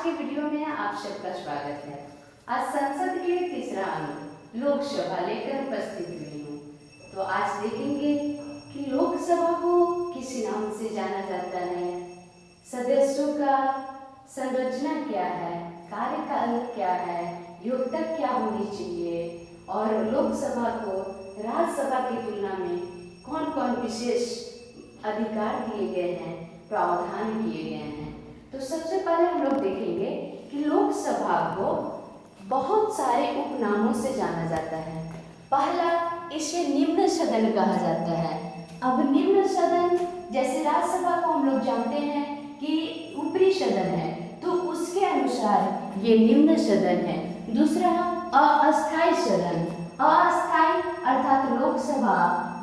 के वीडियो में आप सबका स्वागत है। आज संसद के तीसरा अंग लोकसभा लेकर उपस्थित हुई हूँ। तो आज देखेंगे कि लोकसभा को किस नाम से जाना जाता है, सदस्यों का संरचना क्या है, कार्यकाल क्या है, योग्यता क्या होनी चाहिए और लोकसभा को राज्यसभा की तुलना में कौन कौन विशेष अधिकार दिए गए हैं, प्रावधान किए गए हैं। तो सबसे पहले हम लोग देखेंगे कि लोकसभा को बहुत सारे उपनामों से जाना जाता है। पहला, इसे निम्न सदन कहा जाता है। अब निम्न सदन, जैसे राज्यसभा को हम लोग जानते हैं कि ऊपरी सदन है, तो उसके अनुसार ये निम्न सदन है। दूसरा, अस्थायी सदन। अस्थायी अर्थात लोकसभा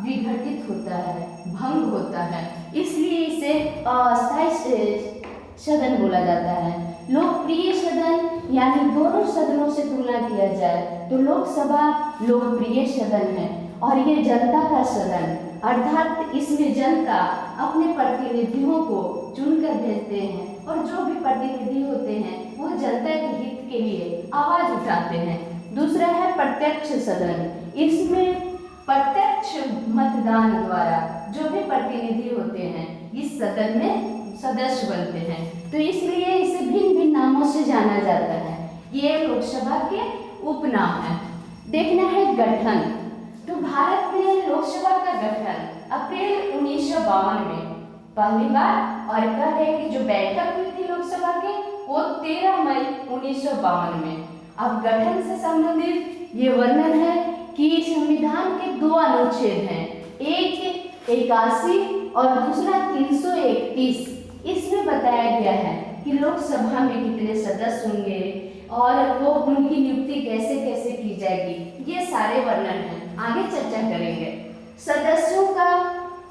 विघटित होता है, भंग होता है, इसलिए इसे अस्थायी सदन बोला जाता है। लोकप्रिय सदन, यानी दोनों सदनों से तुलना किया जाए तो लोकसभा लोकप्रिय सदन है और ये जनता का सदन, अर्थात इसमें जनता अपने प्रतिनिधियों को चुनकर भेजते हैं और जो भी प्रतिनिधि होते हैं वो जनता के हित के लिए आवाज उठाते हैं। दूसरा है प्रत्यक्ष सदन। इसमें प्रत्यक्ष मतदान द्वारा जो भी प्रतिनिधि होते हैं इस सदन में सदस्य बनते हैं, तो इसलिए इसे भिन्न भिन्न नामों से जाना जाता है। ये लोकसभा के उपनाम है। देखना है गठन। तो भारत में लोकसभा का गठन अप्रैल 1952 में पहली बार, और कह रहे हैं कि जो बैठक हुई थी लोकसभा के वो 13 मई 1952 में। अब गठन से संबंधित ये वर्णन है कि संविधान के दो अनुच्छेद हैं, एक 81 और दूसरा 331। इसमें बताया गया है कि लोकसभा में कितने सदस्य होंगे और वो उनकी नियुक्ति कैसे कैसे की जाएगी, ये सारे वर्णन हैं। आगे चर्चा करेंगे। सदस्यों का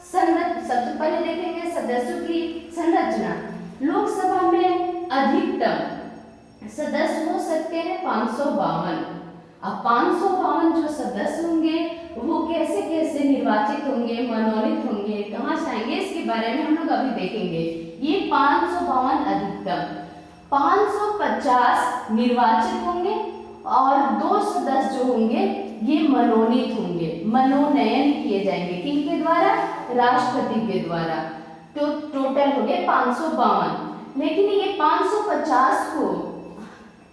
सबसे पहले देखेंगे सदस्यों की संरचना। लोकसभा में अधिकतम सदस्य हो सकते हैं 552। अब 552 जो सदस्य होंगे वो कैसे कैसे निर्वाचित होंगे, मनोनीत होंगे, कहाँ से आएंगे, इसके बारे में हम लोग अभी देखेंगे। ये 552 अधिकतम, 550 निर्वाचित होंगे और 2 सदस्य जो होंगे ये मनोनीत होंगे, मनोनयन किए जाएंगे। किनके द्वारा? राष्ट्रपति के द्वारा। तो टोटल हो गए 552। लेकिन ये 550 को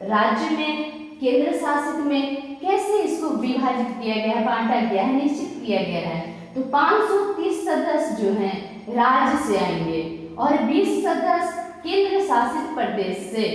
राज्य में, केंद्र शासित में कैसे इसको विभाजित किया गया है, बांटा गया है, निश्चित किया गया है। तो 530 सदस्य जो हैं राज्य से आएंगे और 20 सदस्य केंद्र शासित प्रदेश से।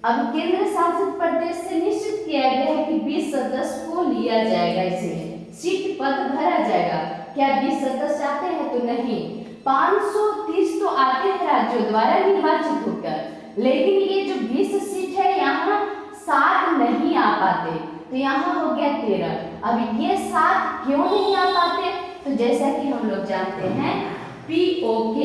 अब केंद्र शासित प्रदेश से निश्चित किया गया है कि 20 सदस्य को लिया जाएगा, इसमें सीट पद भरा जाएगा। क्या 20 सदस्य आते हैं? तो नहीं, 530 तो आते हैं राज्यों द्वारा निर्वाचित होकर, लेकिन ये जो 20 सीट है यहाँ 7 नहीं आ पाते, तो यहाँ हो गया 13। अब ये 7 क्यों नहीं आ पाते? तो जैसा कि हम लोग जानते हैं POK,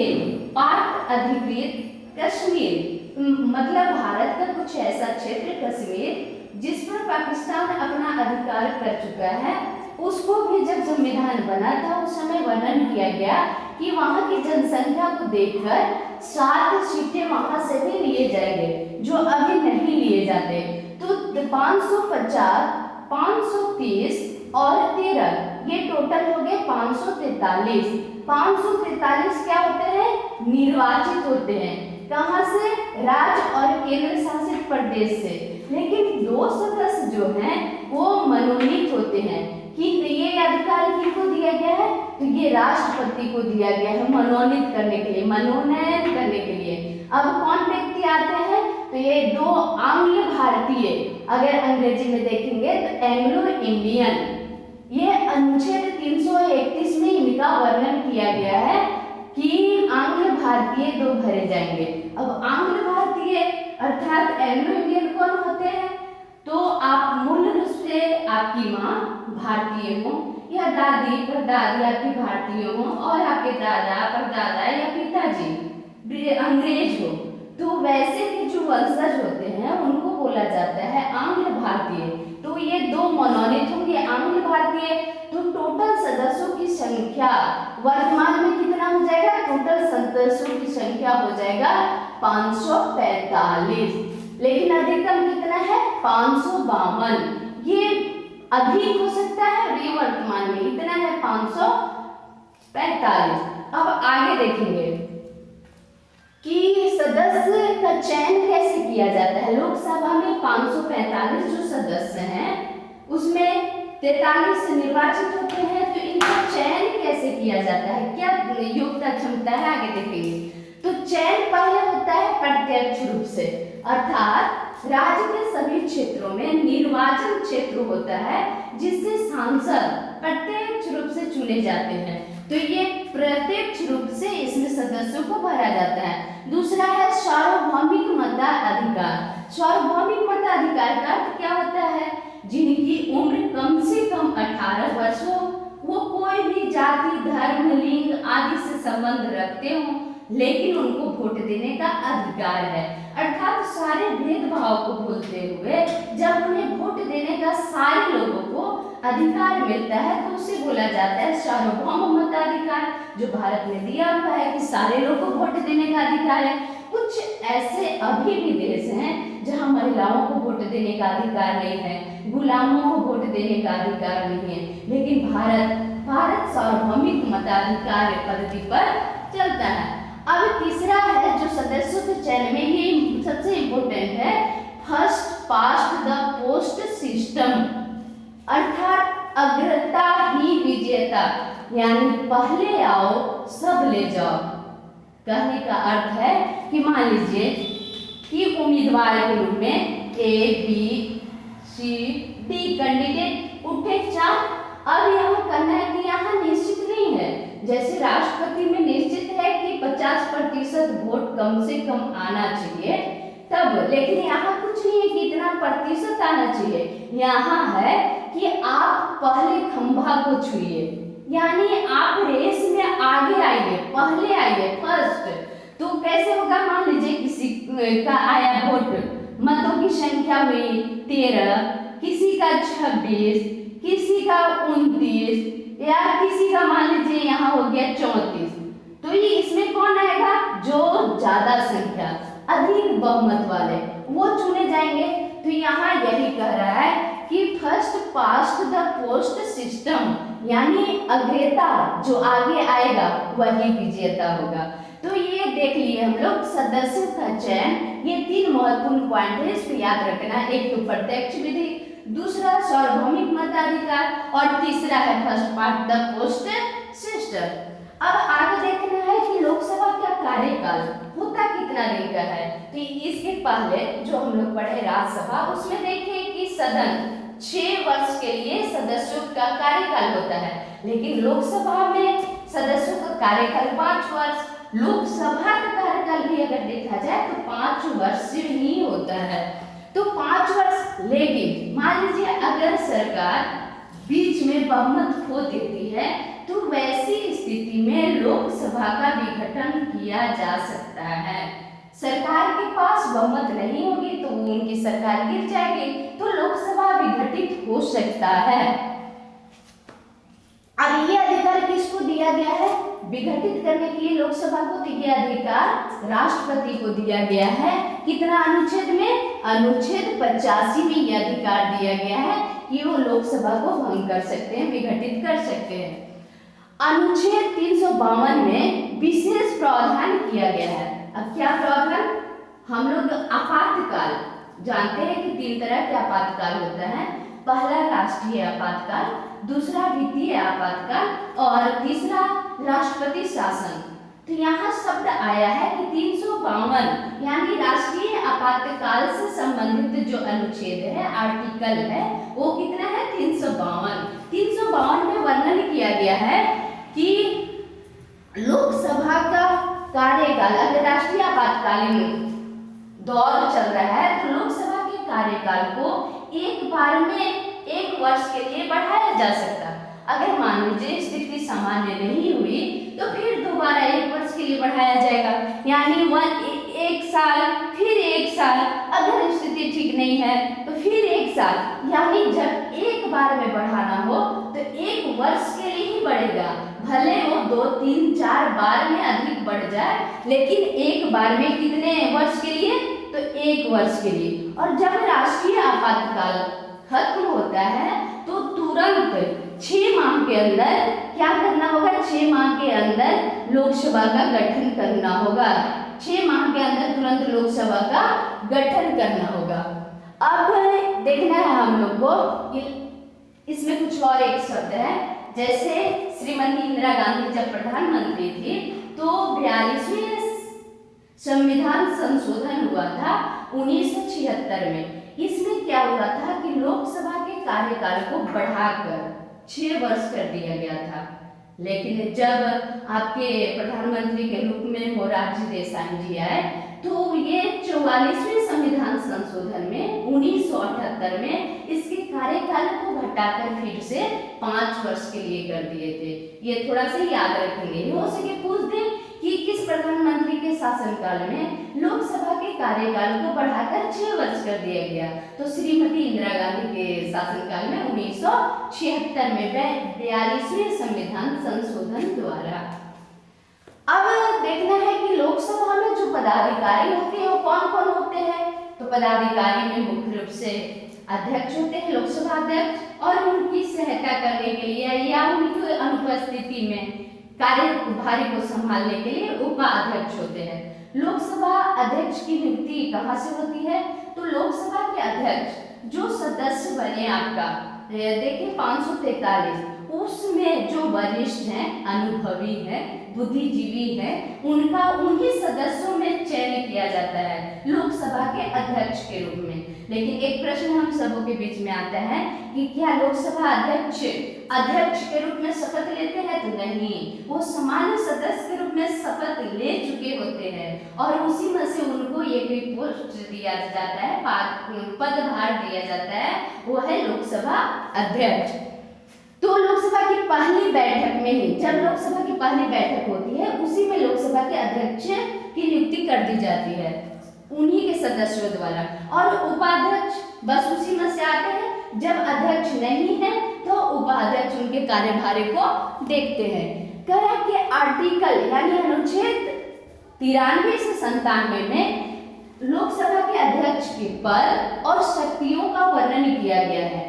पाक अधिकृत कश्मीर, मतलब भारत का कुछ ऐसा क्षेत्र कश्मीर जिस पर पाकिस्तान अपना अधिकार कर चुका है, उसको भी जब संविधान बना था उस समय वर्णन किया गया कि वहाँ की जनसंख्या को देखकर 7 सीटें वहाँ से भी लिए जाएंगे जो अभी नहीं लिए जाते। तो 550, 530 और 13 ये टोटल हो गए 543। 543 क्या होते हैं? निर्वाचित होते हैं। कहाँ से? राज्य और केंद्र शासित प्रदेश से। लेकिन 2 सदस्य जो हैं वो मनोनीत होते हैं कि ये अधिकार किसको दिया गया है? तो ये राष्ट्रपति को दिया गया है मनोनीत करने के लिए, मनोनयन करने के लिए। अब कौन व्यक्ति आते हैं? तो ये 2 आंग्ल भारतीय, अगर अंग्रेजी में देखेंगे तो एंग्लो इंडियन। ये अनुच्छेद 331 में इनका वर्णन किया गया है कि आंग्ल भारतीय 2 भरे जाएंगे। अब आंग्ल भारतीय अर्थात एंग्लो इंडियन कौन होते हैं? तो आप मूल रूप से आपकी माँ भारतीय हो या दादी परदादी आपकी भारतीय हो और आपके दादा परदादा या पिताजी अंग्रेज हो, तो वैसे के जो वंशज होते हैं उनको बोला जाता है आंग्ल भारतीय। तो ये 2 मनोनीत होंगे आंग्ल भारतीय। तो टोटल सदस्यों की संख्या वर्तमान में कितना हो जाएगा? टोटल सदस्यों की संख्या हो जाएगा 545। लेकिन अधिकतम कितना है 552। ये अधिक हो सकता है और ये वर्तमान में इतना है 545। अब आगे देखेंगे कि सदस्य का चयन कैसे किया जाता है। लोकसभा में 545 जो सदस्य हैं उसमें 43 निर्वाचित होते हैं, तो इनका चयन कैसे किया जाता है, क्या योग्यता क्षमता है, आगे देखेंगे। तो चयन पहले होता है प्रत्यक्ष रूप से, अर्थात राज्य के सभी क्षेत्रों में निर्वाचन क्षेत्र होता है जिससे सांसद प्रत्यक्ष रूप से चुने जाते हैं, तो ये प्रत्यक्ष रूप से इसमें सदस्यों को भरा जाता है। दूसरा है सार्वभौमिक मताधिकार। सार्वभौमिक मताधिकार का अर्थ क्या होता है, जिनकी उम्र कम से कम 18 वर्ष हो, वो कोई भी जाति धर्म लिंग आदि से संबंध रखते हो, लेकिन उनको वोट देने का अधिकार है। अर्थात सारे भेदभाव को भूलते हुए जब उन्हें वोट देने का सारे लोगों को अधिकार मिलता है तो उसे बोला जाता है सार्वभौम मताधिकार, जो भारत में दिया हुआ है कि सारे लोगों को वोट देने का अधिकार है। कुछ ऐसे अभी भी देश हैं जहां महिलाओं को वोट देने का अधिकार नहीं है, गुलामों को वोट देने का अधिकार नहीं है, लेकिन भारत सार्वभौमिक मताधिकार पद्धति पर चलता है। अब तीसरा है जो सदस्यों के चयन में, ये सबसे इम्पोर्टेंट है, first past the post system, अर्थात अग्रता ही विजेता, यानी पहले आओ सब ले जाओ। कहने का अर्थ है कि मान लीजिए कि उम्मीदवार के रूप में A, B, C, D candidate उठे 4। अब यहाँ करना है कि यहाँ निश्चित नहीं है, जैसे राष्ट्रपति में निश्चित है कि 50% वोट कम से कम आना चाहिए तब, लेकिन यहाँ कुछ नहीं है कि इतना प्रतिशत आना चाहिए। यहाँ है कि आप पहले खंभा को छुइए, यानी आप रेस में आगे आइए, पहले आइए, फर्स्ट। तो कैसे होगा, मान लीजिए किसी का आया वोट, मतों की संख्या हुई 13, किसी का 26, किसी का 29, या किसी का मान लीजिए यहाँ हो गया 34, तो ये इसमें कौन आएगा, जो ज्यादा संख्या अधिक बहुमत वाले वो चुने जाएंगे। तो यहाँ यही कह रहा है कि first past the post system, यानी अग्रता जो आगे आएगा वही विजेता होगा। तो ये देख लिए हम लोग सदस्यों का चयन, ये 3 महत्वपूर्ण पॉइंट है, इसको याद रखना। एक तो प्रत्यक्ष विधि, दूसरा सार्वभौमिक मताधिकार और तीसरा है first past the post system. अब आगे देखना है कि लोकसभा का कार्यकाल होता कितना दिन का है। तो इसके पहले जो हम लोग पढ़े राज्यसभा, उसमें देखें कि सदन 6 वर्ष के लिए सदस्यों का कार्यकाल होता है, लेकिन लोकसभा में सदस्यों का कार्यकाल 5 वर्ष। लोकसभा का कार्यकाल भी अगर देखा जाए तो 5 वर्ष ही होता है, तो 5 वर्ष। लेकिन मान लीजिए अगर सरकार बीच में बहुमत खो देती है तो वैसी स्थिति में लोकसभा का विघटन किया जा सकता है। सरकार के पास बहुमत नहीं होगी तो उनकी सरकार गिर जाएगी, तो लोकसभा विघटित हो सकता है। अब ये अधिकार किसको दिया गया है, विघटित करने के लिए लोकसभा को दिया अधिकार राष्ट्रपति को दिया गया है। कितना अनुच्छेद में, अनुच्छेद 85 में यह अधिकार दिया गया है कि वो लोकसभा को भंग कर सकते हैं, विघटित कर सकते हैं। अनुच्छेद 352 में विशेष प्रावधान किया गया है। अब क्या प्रावधान, हम लोग आपातकाल जानते हैं कि 3 तरह के आपातकाल होता है, पहला राष्ट्रीय आपातकाल, दूसरा वित्तीय आपातकाल और तीसरा राष्ट्रपति शासन। तो यहाँ शब्द आया है कि 352 यानी राष्ट्रीय आपातकाल से संबंधित जो अनुच्छेद है, आर्टिकल है, वो कितना है 352। 352 में वर्णन किया गया है कि लोकसभा का कार्यकाल, अगर राष्ट्रीय आपातकालीन दौर चल रहा है तो लोकसभा के कार्यकाल को एक बार में 1 वर्ष के लिए बढ़ाया जा सकता। अगर मान लीजिए स्थिति सामान्य नहीं हुई तो फिर दोबारा 1 वर्ष के लिए बढ़ाया जाएगा, यानी 1 साल, फिर 1 साल, अगर स्थिति ठीक नहीं है तो फिर 1 साल, यानी जब एक बार में बढ़ाना हो तो 1 वर्ष के लिए ही बढ़ेगा। भले वो 2, 3, 4 बार में अधिक बढ़ जाए, लेकिन एक बार में कितने वर्ष के लिए, तो 1 वर्ष के लिए। और जब राष्ट्रीय आपातकाल खत्म होता है तो तुरंत 6 माह के अंदर क्या करना होगा, 6 माह के अंदर लोकसभा का गठन करना होगा। 6 माह के अंदर तुरंत लोकसभा का गठन करना होगा। अब देखना है हम लोग को इसमें कुछ और एक शब्द है, जैसे श्रीमती इंदिरा गांधी जब प्रधानमंत्री थी तो 42वें संविधान संशोधन हुआ था 1976 में। इसमें क्या हुआ था कि लोकसभा के कार्यकाल को बढ़ाकर 6 वर्ष कर दिया गया था। लेकिन जब आपके प्रधानमंत्री के रूप में मोरारजी देसाई जी आए तो ये 44वें संविधान संशोधन में 1978 में इसके कार्यकाल को घटाकर फिर से 5 वर्ष के लिए कर दिए थे। ये थोड़ा सा याद रखेंगे, हो सके पूछ दें कि किस प्रधानमंत्री के शासनकाल में लोकसभा के कार्यकाल को बढ़ाकर 6 वर्ष कर दिया गया। तो श्रीमती इंदिरा गांधी के शासनकाल में 1976 में 42वें संविधान संशोधन द्वारा। अब देखना है कि लोकसभा में जो पदाधिकारी होते हैं वो कौन कौन होते हैं। तो पदाधिकारी में मुख्य रूप से अध्यक्ष होते हैं, लोकसभा अध्यक्ष, और उनकी सहायता करने के लिए या उनकी अनुपस्थिति में कार्यभार को संभालने के लिए उपाध्यक्ष होते हैं। लोकसभा अध्यक्ष की नियुक्ति कहाँ से होती है, तो लोकसभा के अध्यक्ष जो सदस्य बने आपका देखिए 543, उसमें जो वरिष्ठ हैं, अनुभवी हैं, बुद्धिजीवी हैं, उनका उन्हीं सदस्यों में चयन किया जाता है लोकसभा के अध्यक्ष के रूप में। लेकिन एक प्रश्न हम सबों के बीच में आता है कि क्या लोकसभा अध्यक्ष के रूप में शपथ लेते हैं, तो नहीं, वो सामान्य सदस्य के रूप में शपथ ले चुके होते हैं और उसी में से उनको एक पोस्ट दिया जाता है, पदभार दिया जाता है, वो है लोकसभा अध्यक्ष। तो लोकसभा की पहली बैठक में ही, जब लोकसभा की पहली बैठक होती है उसी में लोकसभा के अध्यक्ष की नियुक्ति कर दी जाती है उन्हीं के सदस्यों द्वारा। और उपाध्यक्ष बस उसी में से आते हैं, जब अध्यक्ष नहीं है तो उपाध्यक्ष उनके कार्यभार को देखते हैं। कहा कि आर्टिकल यानी अनुच्छेद 93 से 97 में लोकसभा के अध्यक्ष के पद और शक्तियों का वर्णन किया गया है।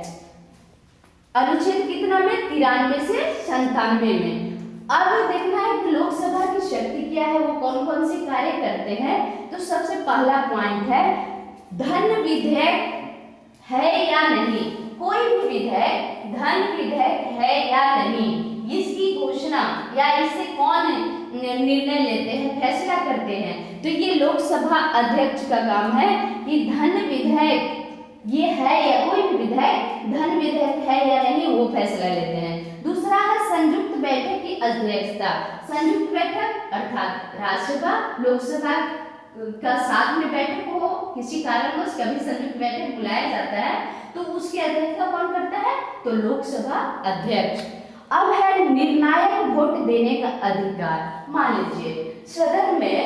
अनुच्छेद कितना में, 93 से 97 में। अब देखना है कि लोकसभा की शक्ति क्या है, वो कौन कौन से कार्य करते हैं। तो सबसे पहला पॉइंट है धन विधेयक है या नहीं। कोई भी विधेयक धन विधेयक है या नहीं, इसकी घोषणा या इससे कौन निर्णय लेते हैं, फैसला करते हैं। तो ये लोकसभा अध्यक्ष का काम है कि धन विधेयक ये है या कोई भी विधेयक धन विधेयक है या नहीं, वो फैसला लेते हैं। दूसरा है संयुक्त बैठक की अध्यक्षता। संयुक्त बैठक अर्थात राज्यसभा लोकसभा का साथ में बैठक हो, किसी कारणवश कभी संयुक्त बैठक बुलाया जाता है तो उसकी अध्यक्षता कौन करता है, तो लोकसभा अध्यक्ष। अब है निर्णायक वोट देने का अधिकार। मान लीजिए सदन में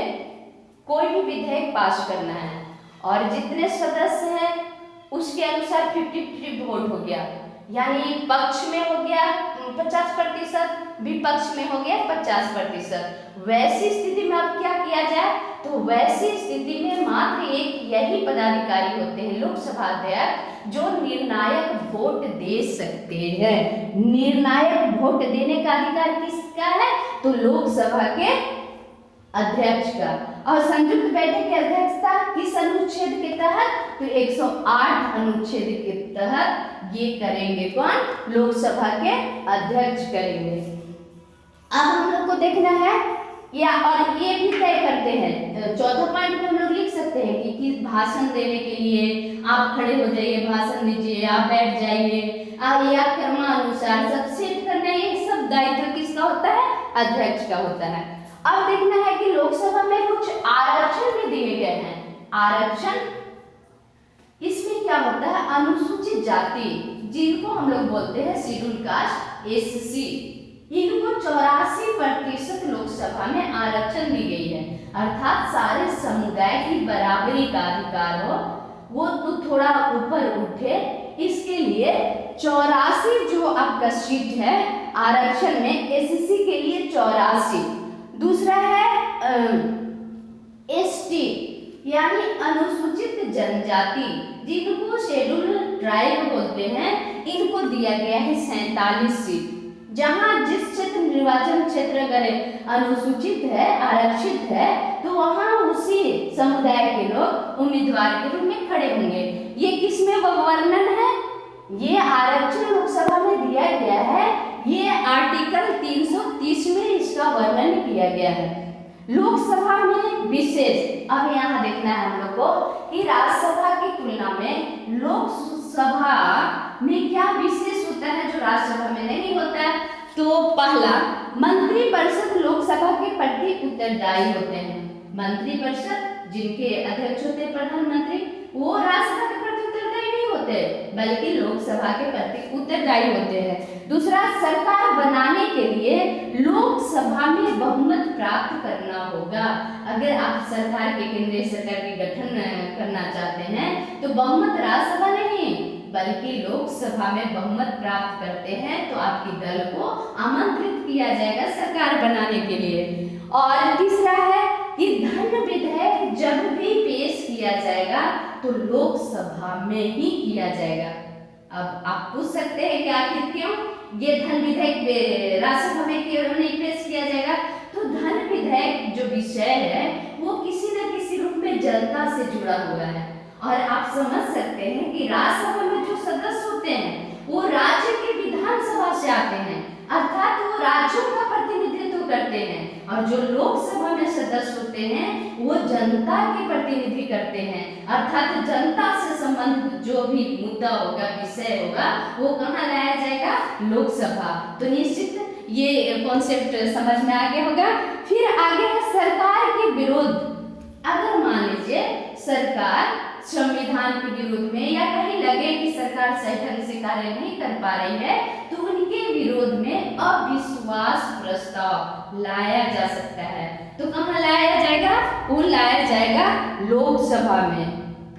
कोई भी विधेयक पास करना है और जितने सदस्य हैं उसके अनुसार 50-50 वोट हो गया, यानी पक्ष में हो गया 50%, विपक्ष में हो गया 50%। वैसी स्थिति में अब क्या किया जाए, तो वैसी स्थिति में मात्र एक यही पदाधिकारी होते हैं लोकसभा अध्यक्ष जो निर्णायक वोट दे सकते हैं। निर्णायक वोट देने का अधिकार किसका है, तो लोकसभा के अध्यक्ष का। और संयुक्त बैठक की अध्यक्षता किस अनुच्छेद के तहत, तो 108 अनुच्छेद के तहत ये करेंगे कौन, लोकसभा के अध्यक्ष करेंगे। अब हम लोग को देखना है या और ये भी तय करते हैं, चौथा पॉइंट में हम लोग लिख सकते हैं कि भाषण देने के लिए आप खड़े हो जाइए, भाषण दीजिए, आप बैठ जाइए, या क्रमानुसार सब सेट करना, ये सब दायित्व किसका होता है, अध्यक्ष का होता है। अब देखना है कि लोकसभा में कुछ आरक्षण भी दिए गए हैं। आरक्षण इसमें क्या होता है, अनुसूचित जाति जिनको हम लोग बोलते हैं शेड्यूल कास्ट SC, इनको 84% लोकसभा में आरक्षण दी गई है। अर्थात सारे समुदाय की बराबरी का अधिकार हो, वो तो थोड़ा ऊपर उठे, इसके लिए 84 जो आपका सीट है आरक्षण में SC के लिए 84। दूसरा है ST यानी अनुसूचित जनजाति, जिनको शेड्यूल ट्राइब बोलते हैं, इनको दिया गया है 47 सीट। जहां जिस क्षेत्र निर्वाचन क्षेत्र अगर अनुसूचित है, आरक्षित है, तो वहां उसी समुदाय के लोग उम्मीदवार के रूप में खड़े होंगे। ये किसमें वर्णन है? ये आरक्षण लोकसभा में दिया गया है। ये आर्टिकल 330 में इसका वर्णन किया गया है। लोकसभा में विशेष, अब यहाँ देखना है हम लोग को कि राज्यसभा की तुलना में लोकसभा में क्या विशेष होता है जो राज्यसभा में नहीं होता है। तो पहला, मंत्रिपरिषद लोकसभा के प्रति उत्तरदायी होते हैं। मंत्रिपरिषद जिनके अध्यक्ष होते हैं प्रधानमंत्री, वो राज्यसभा के प्रति उत्तरदायी नहीं होते, बल्कि लोकसभा के प्रति उत्तरदायी होते हैं। दूसरा, सरकार बनाने के लिए लोकसभा में बहुमत प्राप्त करना होगा। अगर आप सरकार के, केंद्रीय सरकार के गठन करना चाहते हैं तो बहुमत राज्यसभा नहीं बल्कि लोकसभा में बहुमत प्राप्त करते हैं तो आपके दल को आमंत्रित किया जाएगा सरकार बनाने के लिए। और तीसरा है कि धन विधेयक जब भी पेश किया जाएगा तो लोकसभा में ही किया जाएगा। अब आप पूछ सकते हैं कि आखिर क्यों ये धन विधेयक राज्यसभा में क्यों नहीं पेश किया जाएगा? तो धन विधेयक जो विषय है वो किसी न किसी रूप में जनता से जुड़ा हुआ है। और आप समझ सकते हैं कि राज्यसभा में जो सदस्य होते हैं वो राज्य के विधानसभा से आते हैं, अर्थात वो राज्यों का प्रतिनिधित्व करते हैं। और जो लोकसभा में सदस्य होते हैं वो जनता के प्रतिनिधि करते हैं, अर्थात जनता से संबंधित जो भी मुद्दा होगा, विषय होगा, वो कहाँ लाया जाएगा? लोकसभा। तो निश्चित ये कॉन्सेप्ट समझ में आ गया होगा। फिर आगे है सरकार के विरोध। अगर मान लीजिए सरकार संविधान के विरोध में या कहीं लगे कि सरकार सही ढंग से कार्य नहीं कर पा रही है तो उनके विरोध में अविश्वास प्रस्ताव लाया जा सकता है। तो कहाँ लाया जाएगा? वो लाया जाएगा लोकसभा में।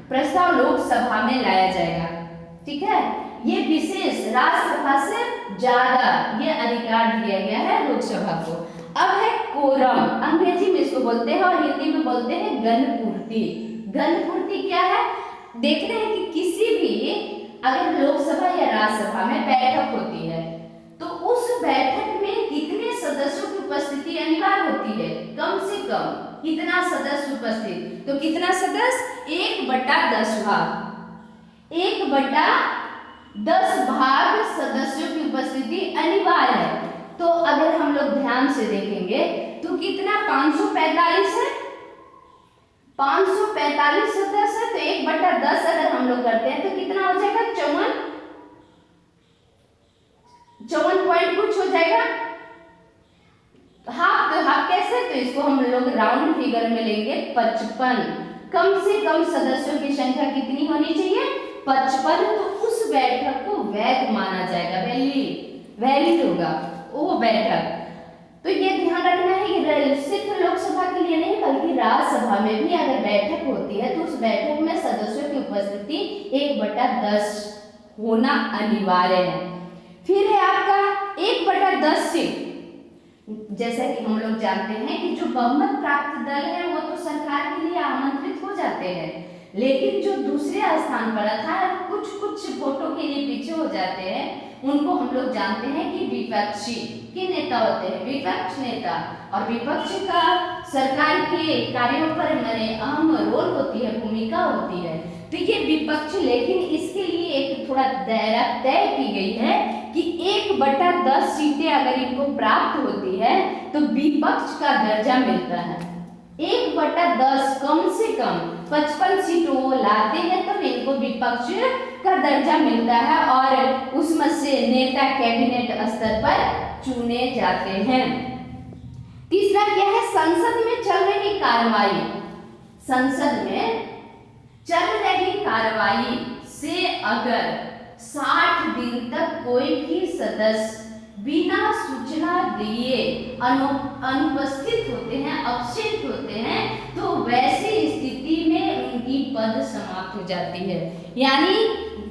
प्रस्ताव लोकसभा में लाया जाएगा, ठीक है। ये विशेष राज्यसभा से ज्यादा ये अधिकार दिया गया है लोकसभा को। अब है कोरम, अंग्रेजी में इसको बोलते हैं और हिंदी में बोलते हैं गणपूर्ति। गणपूर्ति क्या है? देख रहे हैं कि किसी भी अगर लोकसभा या राज्यसभा में बैठक होती है तो उस बैठक में कितने सदस्यों की उपस्थिति अनिवार्य होती है? कम से कम कितना सदस्य उपस्थित? तो कितना सदस्य? 1/10 भाग। 1/10 भाग सदस्यों की उपस्थिति अनिवार्य है। तो अगर हम लोग ध्यान से देखेंगे तो कितना? 545 है। 545 सदस्य है तो 1/10 अगर हम लोग करते हैं तो कितना हो जाएगा? 54 पॉइंट कुछ हो जाएगा। हाफ, तो हाफ कैसे? तो इसको हम लोग राउंड फिगर में लेंगे 55। कम से कम सदस्यों की संख्या कितनी होनी चाहिए? 55। तो उस बैठक को वैध माना जाएगा, वैलिड होगा वो बैठक। तो ये ध्यान रखना है कि सिर्फ लोकसभा के लिए नहीं बल्कि राज्यसभा में भी अगर बैठक होती है तो उस बैठक में सदस्यों की उपस्थिति 1/10 होना अनिवार्य है। फिर है आपका 1/10 सीट। जैसा कि हम लोग जानते हैं कि जो बहुमत प्राप्त दल है वो तो सरकार के लिए आमंत्रित हो जाते हैं, लेकिन जो दूसरे स्थान पर अर्थात कुछ वोटों के लिए पीछे हो जाते हैं उनको हम लोग जानते हैं कि विपक्षी के नेता होते हैं, विपक्ष नेता। और विपक्ष का सरकार के कार्यों पर अहम रोल होती है, भूमिका होती है। तो ये विपक्ष, लेकिन इसके लिए एक थोड़ा दायरा तय की गई है कि 1/10 सीटें अगर इनको प्राप्त होती है तो विपक्ष का दर्जा मिलता है। 1/10 कम से कम 55 सीट वो लाते हैं तो इनको विपक्ष का दर्जा मिलता है और उसमें से नेता कैबिनेट स्तर पर चुने जाते हैं। तीसरा क्या है? संसद में चल रही कार्रवाई। संसद में चल रही कार्रवाई से अगर 60 दिन तक कोई भी सदस्य बिना सूचना दिए अनुपस्थित होते हैं, अपसेंट होते हैं, तो वैसी स्थिति में उनकी पद समाप्त हो जाती है। यानी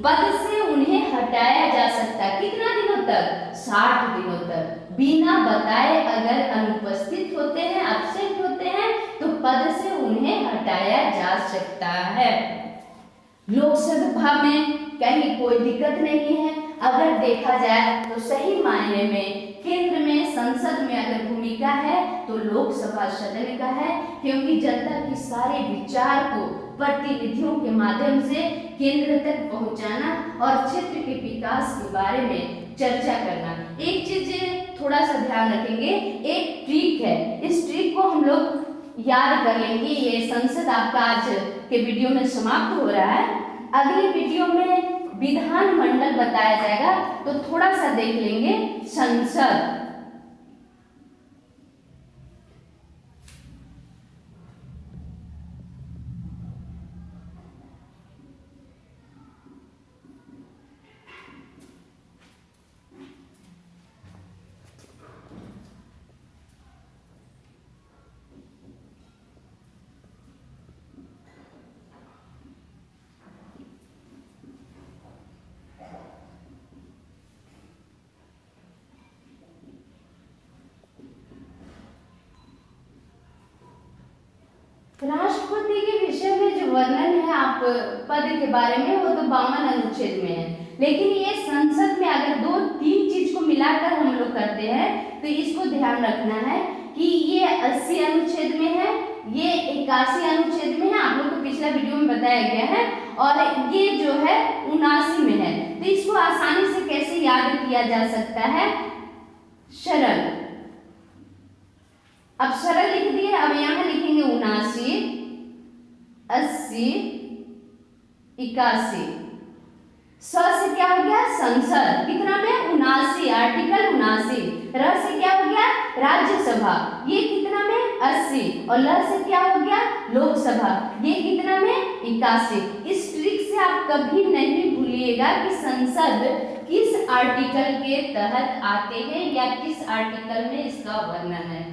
पद से उन्हें हटाया जा सकता है। कितना दिनों तक? 60 दिनों तक। बिना बताए अगर अनुपस्थित होते हैं, अपसेंट होते हैं, तो पद से उन्हें निपटाया जा सकता है। लोकसभा में कहीं कोई दिक्कत नहीं है। अगर देखा जाए तो सही मायने में केंद्र में संसद में अगर भूमिका है तो लोकसभा सदन का है, क्योंकि जनता की सारे विचार को प्रतिनिधियों के माध्यम से केंद्र तक पहुंचाना और क्षेत्र के विकास के बारे में चर्चा करना। एक चीज थोड़ा सा ध्यान रखेंगे, एक ट्रिक है, इस ट्रिक को हम लोग याद कर लेंगे। ये संसद आपका आज के वीडियो में समाप्त हो रहा है। अगले वीडियो में विधानमंडल बताया जाएगा, तो थोड़ा सा देख लेंगे संसद। राष्ट्रपति के विषय में जो वर्णन है आप पद के बारे में, वो तो 52 अनुच्छेद में है। लेकिन ये संसद में अगर 2-3 चीज को मिलाकर हम लोग करते हैं तो इसको ध्यान रखना है कि ये 80 अनुच्छेद में है, ये 81 अनुच्छेद में है, आप लोग को पिछला वीडियो में बताया गया है, और ये जो है 79 में है। तो इसको आसानी से कैसे याद किया जा सकता है? सरल। अब सरल लिख दिए, अब यहां लिखेंगे 79, 80, 81। स से क्या हो गया? संसद। कितना में? 79, आर्टिकल 79। र से क्या हो गया? राज्यसभा। ये कितना में? 80। और ल से क्या हो गया? लोकसभा। ये कितना में? 81। इस ट्रिक से आप कभी नहीं भूलिएगा कि संसद किस आर्टिकल के तहत आते हैं या किस आर्टिकल में इसका वर्णन है।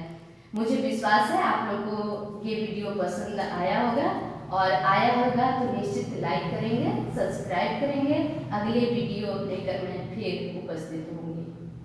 मुझे विश्वास है आप लोग को ये वीडियो पसंद आया होगा, और आया होगा तो निश्चित लाइक करेंगे, सब्सक्राइब करेंगे। अगले वीडियो लेकर मैं फिर उपस्थित होंगी।